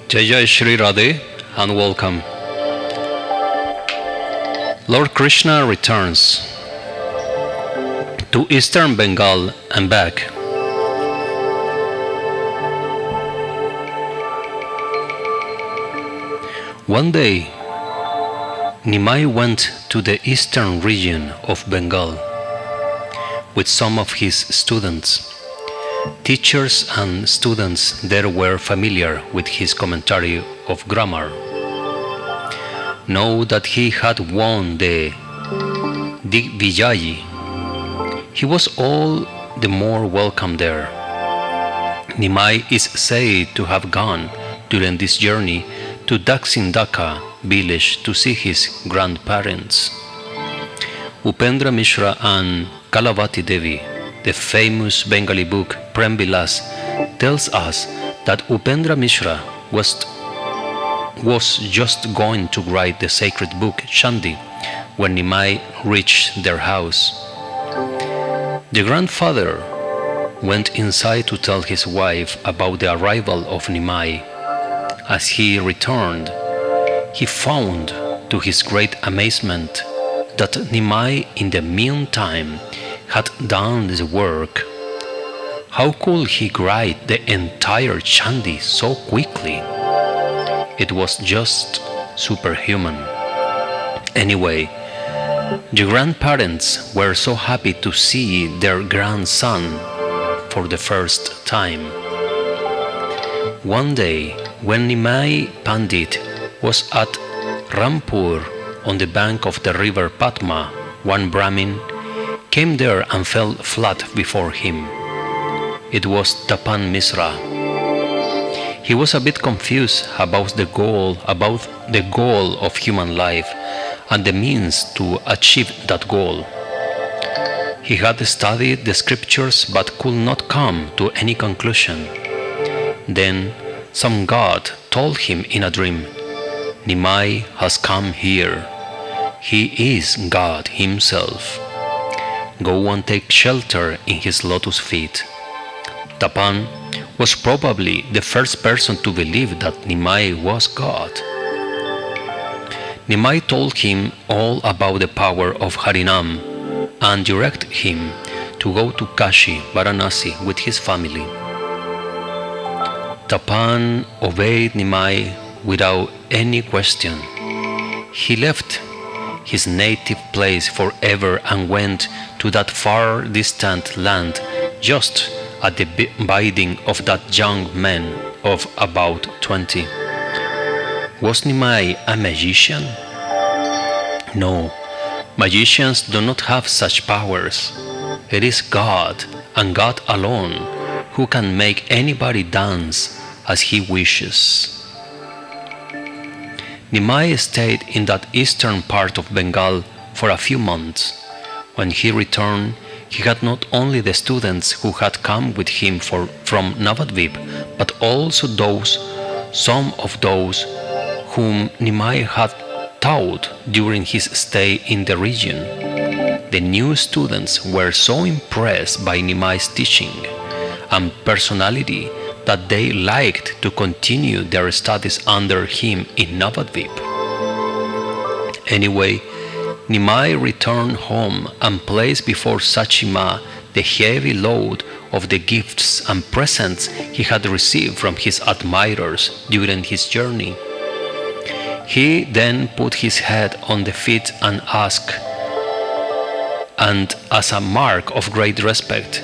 Jai Jai Shri Radhe and welcome. Lord Krishna returns to eastern Bengal and back. One day, Neimi went to the eastern region of Bengal with some of his students. Teachers and students there were familiar with his commentary of grammar. Know that he had won the Divinity. He was all the more welcome there. Neimi is said to have gone during this journey to Daksindaka village to see his grandparents. Upendra Mishra and Kalavati Devi, the famous Bengali book Prem Vilas, tells us that Upendra Mishra was just going to write the sacred book Chanting when Neimi reached their house. The grandfather went inside to tell his wife about the arrival of Neimi. As he returned, he found, to his great amazement, that Neimi in the meantime had done the work. How could he write the entire Chandi so quickly? It was just superhuman. Anyway, the grandparents were so happy to see their grandson for the first time. One day, when Neimi Pandit was at Rampur on the bank of the river Padma, one Brahmin came there and fell flat before him. It was Tapan Misra. He was a bit confused about the goal of human life and the means to achieve that goal. He had studied the scriptures but could not come to any conclusion. Then some god told him in a dream, "Neimi has come here. He is God himself. Go and take shelter in his lotus feet." Tapan was probably the first person to believe that Neimi was God. Neimi told him all about the power of Harinam and directed him to go to Kashi, Varanasi with his family. Tapan obeyed Neimi without any question. He left his native place forever and went to that far distant land just at the bidding of that young man of about 20. Was Neimi a magician? No, magicians do not have such powers. It is God and God alone who can make anybody dance as he wishes. Neimi stayed in that eastern part of Bengal for a few months. When he returned, he had not only the students who had come with him from Navadvib, but also some of those whom Neimi had taught during his stay in the region. The new students were so impressed by Neimi's teaching and personality that they liked to continue their studies under him in Navadvib. Anyway, Neimi returned home and placed before Sachima the heavy load of the gifts and presents he had received from his admirers during his journey. He then put his head on the feet and asked, and as a mark of great respect,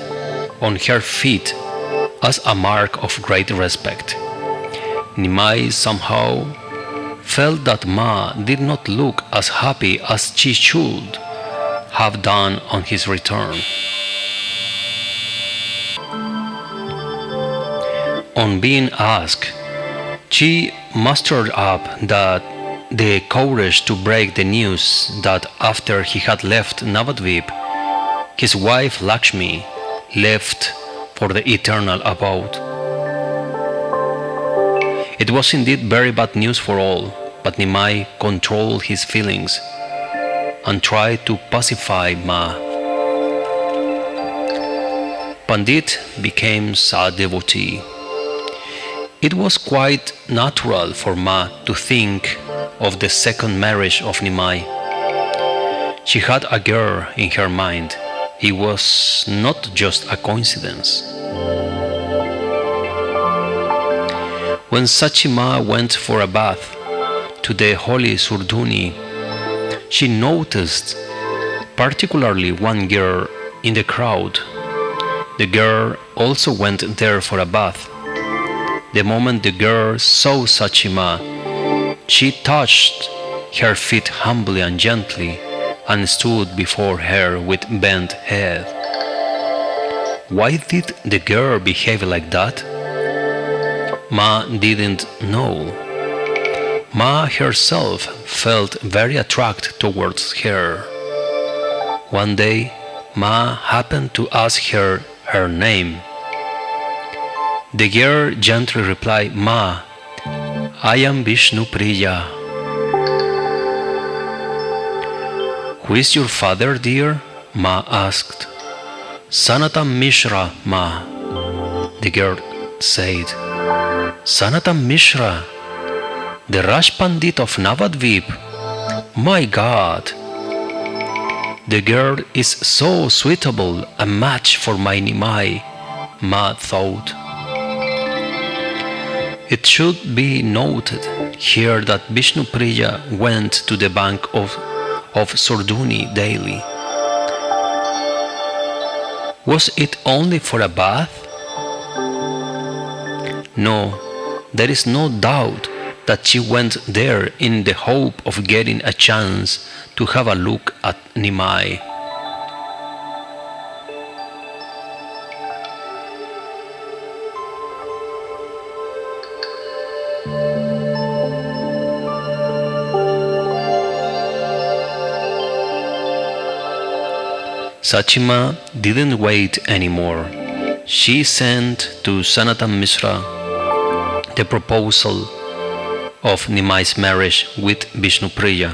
on her feet as a mark of great respect. Neimi somehow felt that Ma did not look as happy as she should have done on his return. On being asked, she mustered up the courage to break the news that after he had left Navadvib, his wife Lakshmi left for the eternal abode. It was indeed very bad news for all, but Neimi controlled his feelings and tried to pacify Ma. Pandit became a devotee. It was quite natural for Ma to think of the second marriage of Neimi. She had a girl in her mind. It was not just a coincidence. When Sachima went for a bath to the holy Surduni, she noticed particularly one girl in the crowd. The girl also went there for a bath. The moment the girl saw Sachima, she touched her feet humbly and gently and stood before her with bent head. Why did the girl behave like that? Ma didn't know. Ma herself felt very attracted towards her. One day, Ma happened to ask her her name. The girl gently replied, "Ma, I am Vishnu Priya." "Who is your father, dear?" Ma asked. "Sanatan Mishra, Ma," the girl said. "Sanatan Mishra, the Rash Pandit of Navadvib. My God! The girl is so suitable, a match for my Neimi," Ma thought. It should be noted here that Vishnu Priya went to the bank of Surduni daily. Was it only for a bath? No, there is no doubt that she went there in the hope of getting a chance to have a look at Neimi. Sachima didn't wait anymore. She sent to Sanatan Misra the proposal of Neimi's marriage with Vishnu Priya.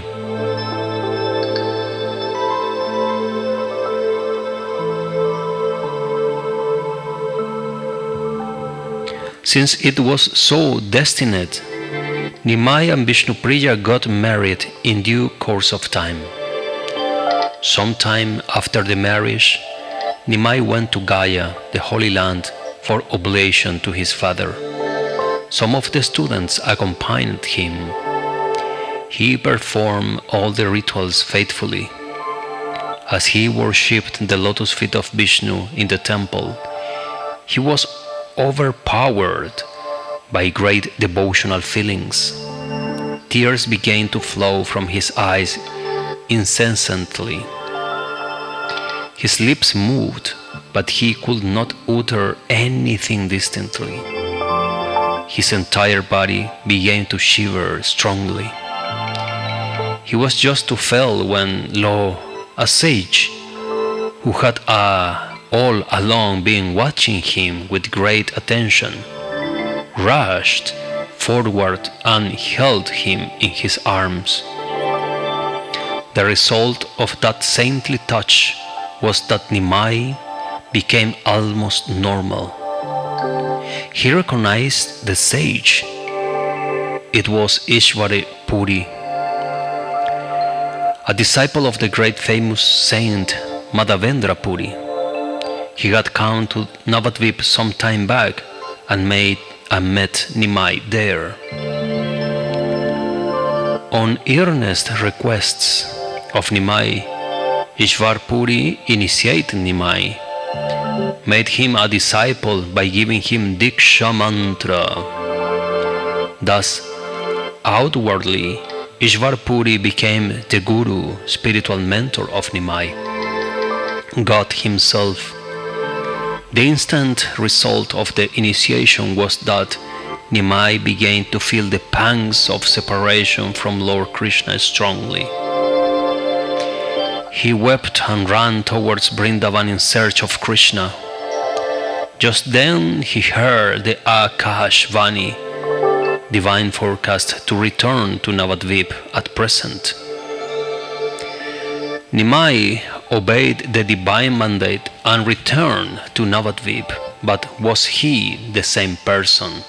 Since it was so destined, Neimi and Vishnu Priya got married in due course of time. Sometime after the marriage, Neimi went to Gaya, the Holy Land, for oblation to his father. Some of the students accompanied him. He performed all the rituals faithfully. As he worshipped the lotus feet of Vishnu in the temple, he was overpowered by great devotional feelings. Tears began to flow from his eyes incessantly. His lips moved, but he could not utter anything distinctly. His entire body began to shiver strongly. He was just to fall when, lo, a sage, who had all along been watching him with great attention, rushed forward and held him in his arms. The result of that saintly touch was that Neimi became almost normal. He recognized the sage. It was Ishwari Puri, a disciple of the great famous saint Madavendra Puri. He had come to Navadvib some time back and met Neimi there. On earnest requests of Neimi, Ishwari Puri initiated Neimi, made him a disciple by giving him Diksha mantra. Thus, outwardly, Ishwari Puri became the guru, spiritual mentor of Neimi, God himself. The instant result of the initiation was that Neimi began to feel the pangs of separation from Lord Krishna strongly. He wept and ran towards Vrindavan in search of Krishna. Just then he heard the Akahashvani, divine forecast to return to Navadvib at present. Neimi obeyed the divine mandate and returned to Navadvib, but was he the same person?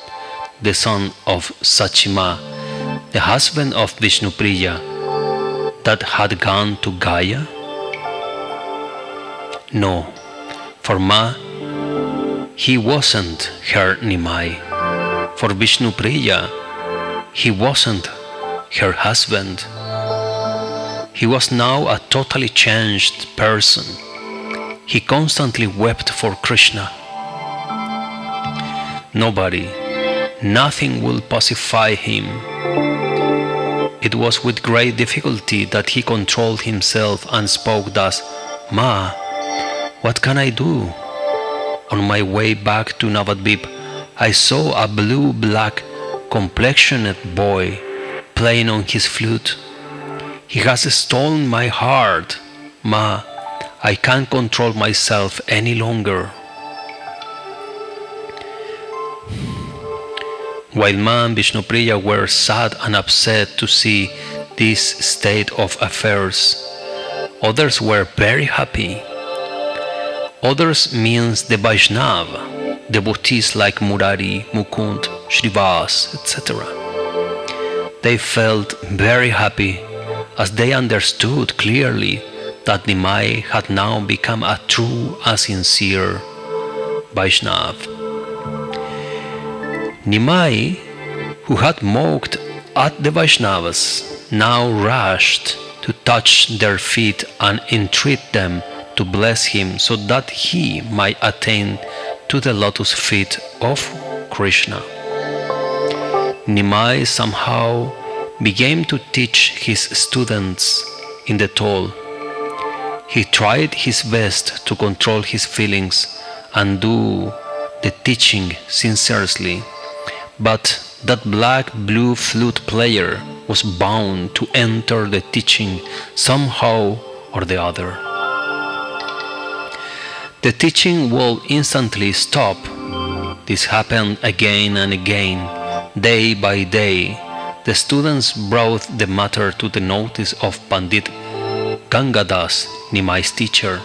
the son of Sachima, the husband of Vishnu Priya, that had gone to Gaya? No, for Ma, he wasn't her Neimi. For Vishnu Priya, he wasn't her husband. He was now a totally changed person. He constantly wept for Krishna. Nobody, nothing will pacify him. It was with great difficulty that he controlled himself and spoke thus, "Ma, what can I do? On my way back to Navadvib, I saw a blue-black complexioned boy playing on his flute. He has stolen my heart. Ma, I can't control myself any longer." While Ma and Vishnu Priya were sad and upset to see this state of affairs, others were very happy. Others means the Vaishnava, devotees like Murari, Mukund, Shrivas, etc. They felt very happy as they understood clearly that Neimi had now become a true and sincere Vaishnava. Neimi, who had mocked at the Vaishnavas, now rushed to touch their feet and entreat them to bless him so that he might attain to the lotus feet of Krishna. Neimi somehow began to teach his students in the toll. He tried his best to control his feelings and do the teaching sincerely, but that black-blue flute player was bound to enter the teaching somehow or the other. The teaching will instantly stop. This happened again and again, day by day. The students brought the matter to the notice of Pandit Gangadas, Neimi's teacher.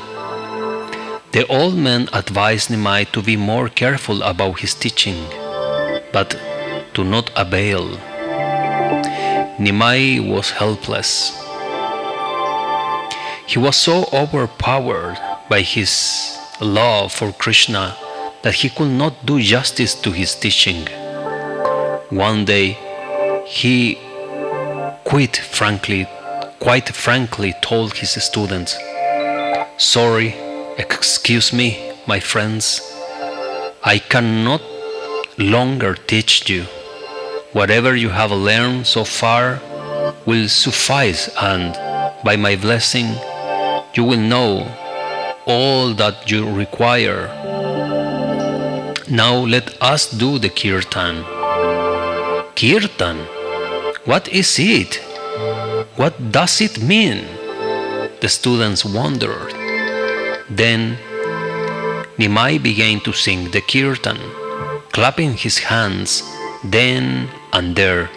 The old man advised Neimi to be more careful about his teaching, but to not avail. Neimi was helpless. He was so overpowered by his love for Krishna that he could not do justice to his teaching. One day, he quite frankly told his students, "Sorry, excuse me, my friends, I cannot longer teach you. Whatever you have learned so far will suffice, and by my blessing, you will know all that you require. Now let us do the Kirtan." Kirtan? What is it? What does it mean? The students wondered. Then Neimi began to sing the Kirtan, clapping his hands then and there.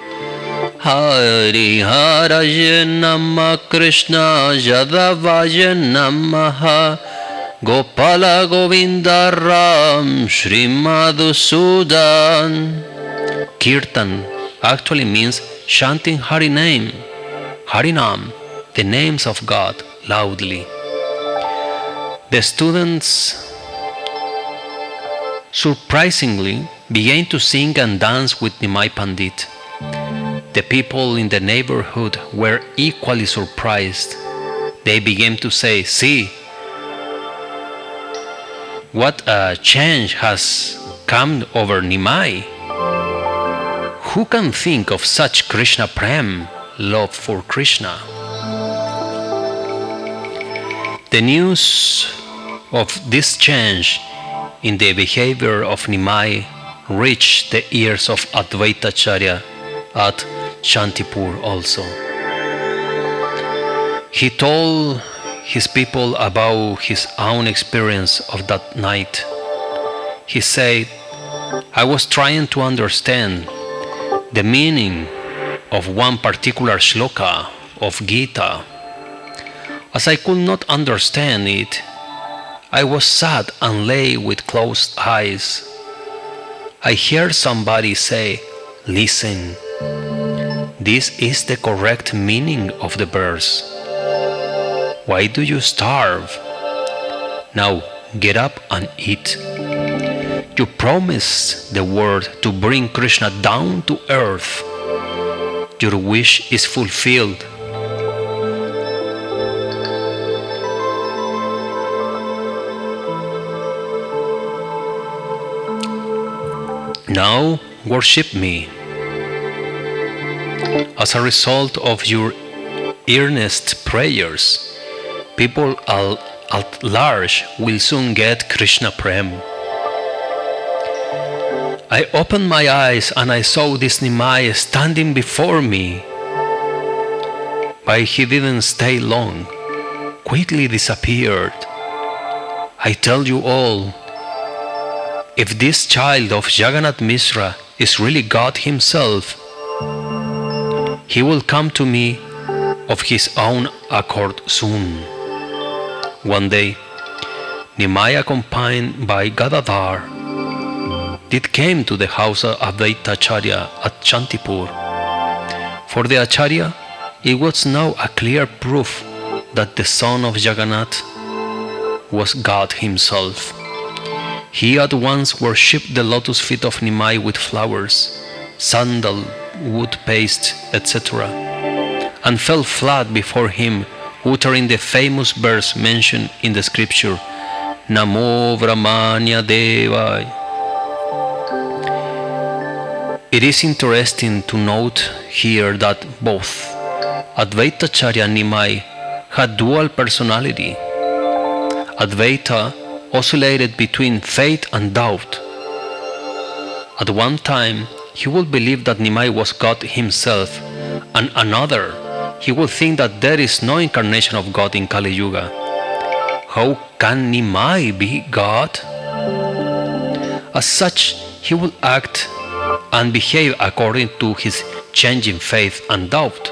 Hari Haraye Namah Krishna Yadavaye Namaha Gopala Govinda Ram Shri Madhusudan. Kirtan actually means chanting Harinam, the names of God, loudly. The students surprisingly began to sing and dance with Neimi Pandit. The people in the neighborhood were equally surprised. They began to say, "See, what a change has come over Neimi. Who can think of such Krishna Prem, love for Krishna?" The news of this change in the behavior of Neimi reached the ears of Advaitacharya at Shantipur also. He told his people about his own experience of that night. He said, "I was trying to understand the meaning of one particular shloka of Gita. As I could not understand it, I was sad and lay with closed eyes. I hear somebody say, "Listen, this is the correct meaning of the verse. Why do you starve? Now get up and eat. You promised the word to bring Krishna down to earth. Your wish is fulfilled." Now worship me. As a result of your earnest prayers, people at large will soon get Krishna Prem. I opened my eyes and I saw this Neimi standing before me. But he didn't stay long, quickly disappeared. I tell you all, if this child of Jagannath Misra is really God himself, he will come to me of his own accord soon. One day, Neimi, accompanied by Gadadhar, did came to the house of Advaita Acharya at Chantipur. For the Acharya, it was now a clear proof that the son of Jagannath was God himself. He at once worshipped the lotus feet of Neimi with flowers, sandal, wood paste, etc., and fell flat before him, uttering the famous verse mentioned in the scripture, Namo Brahmanya Devaya. It is interesting to note here that both Advaita Acharya and Neimi had dual personality. Advaita oscillated between faith and doubt. At one time, he would believe that Neimi was God himself, and another, he would think that there is no incarnation of God in Kali Yuga. How can Neimi be God? As such, he would act and behave according to his changing faith and doubt.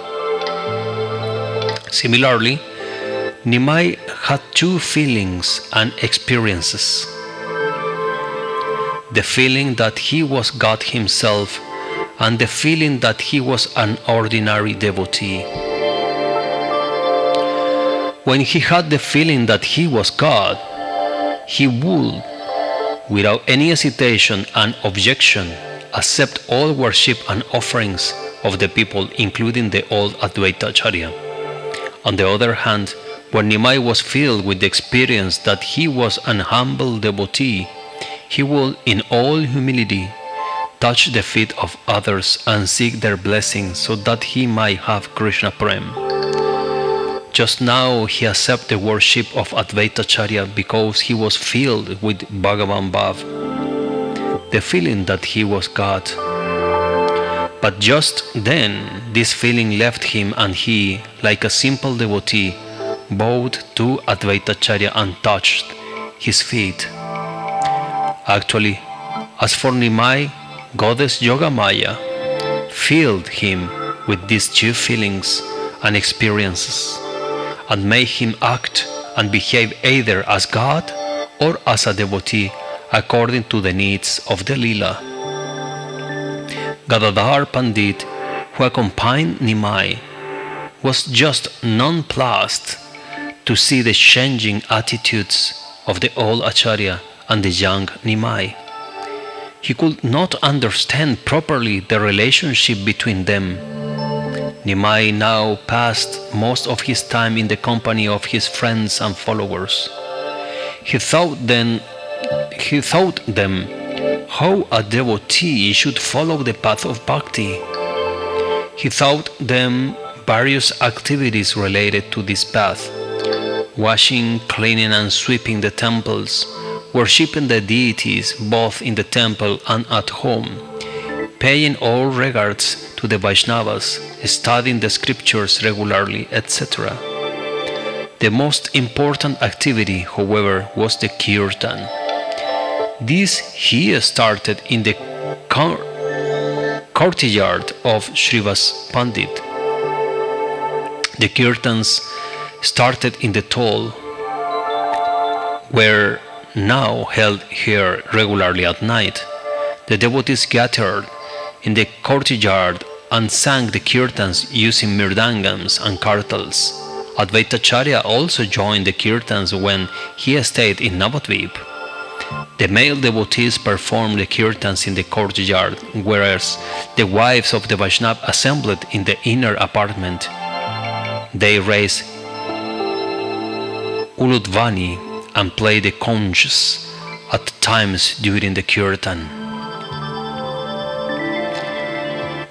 Similarly, Neimi had two feelings and experiences. The feeling that he was God himself and the feeling that he was an ordinary devotee. When he had the feeling that he was God, he would, without any hesitation and objection, accept all worship and offerings of the people, including the old Advaita Acharya. On the other hand, when Neimi was filled with the experience that he was an humble devotee, he would, in all humility, touch the feet of others and seek their blessing so that he might have Krishna Prem. Just now he accepted the worship of Advaita Acharya because he was filled with Bhagavan Bhav, the feeling that he was God. But just then this feeling left him and he, like a simple devotee, bowed to Advaita Acharya and touched his feet. Actually, as for Neimi, Goddess Yogamaya filled him with these two feelings and experiences and made him act and behave either as God or as a devotee according to the needs of the Lila. Gadadhar Pandit, who accompanied Neimi, was just nonplussed to see the changing attitudes of the old Acharya and the young Neimi. He could not understand properly the relationship between them. Neimi now passed most of his time in the company of his friends and followers. He taught them how a devotee should follow the path of bhakti. He taught them various activities related to this path: washing, cleaning and sweeping the temples, worshipping the deities both in the temple and at home, paying all regards to the Vaishnavas, studying the scriptures regularly, etc. The most important activity, however, was the Kirtan. This he started in the courtyard of Srivas Pandit. The Kirtans started in the toll, were now held here regularly at night. The devotees gathered in the courtyard and sang the kirtans using mirdangams and kartals. Advaitacharya also joined the kirtans when he stayed in Navadvib. The male devotees performed the kirtans in the courtyard, whereas the wives of the Vaishnava assembled in the inner apartment. They raised uludvani and played the conches at times during the kirtan.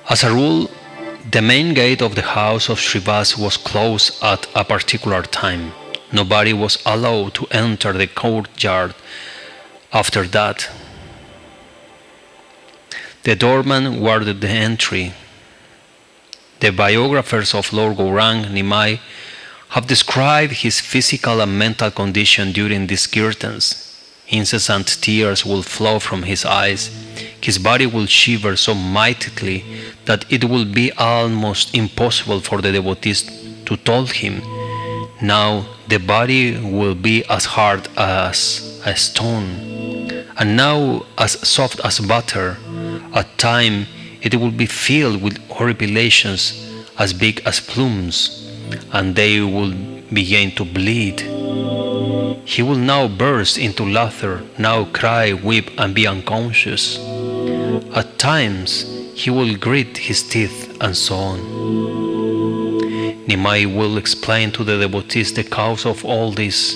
As a rule, the main gate of the house of Srivas was closed at a particular time. Nobody was allowed to enter the courtyard after that. The doorman guarded the entry. The biographers of Lord Gaurang Neimi have described his physical and mental condition during these kirtans. Incessant tears will flow from his eyes. His body will shiver so mightily that it will be almost impossible for the devotees to toll him. Now the body will be as hard as a stone, and now as soft as butter. At times it will be filled with horripilations as big as plumes, and they will begin to bleed. He will now burst into laughter, now cry, weep, and be unconscious. At times he will grit his teeth, and so on. Neimi will explain to the devotees the cause of all this.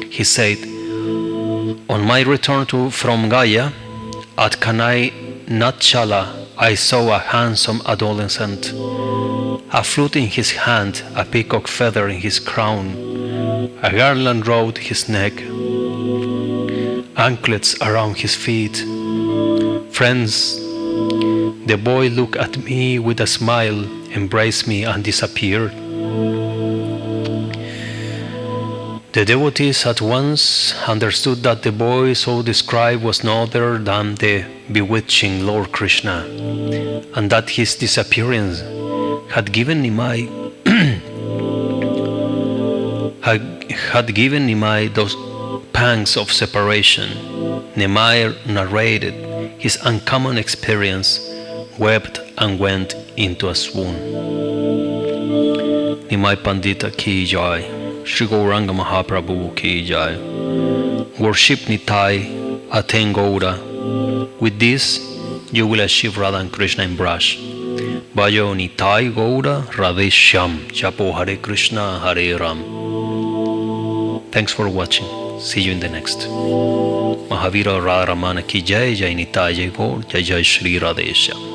He said, "On my return from Gaya, at Kanai Natchala, I saw a handsome adolescent, a flute in his hand, a peacock feather in his crown, a garland round his neck, anklets around his feet. Friends, the boy looked at me with a smile, embraced me, and disappeared." The devotees at once understood that the boy so described was no other than the bewitching Lord Krishna, and that his disappearance had given Neimi those pangs of separation. Neimi narrated his uncommon experience, wept, and went into a swoon. Neimi Pandita ki jai, Shri Gauranga Mahaprabhu ki jai. Worship Nitai, attain Goura. With this, you will achieve Radha and Krishna in Braj. Bhajo Nitai Goura Radhe Shyam, Japo Hare Krishna Hare Ram. Thanks for watching. See you in the next. Mahavira Radha Ramana ki jai, Jai Nitai Jai Gaur, Jai Jai Shri Radhe Shyam.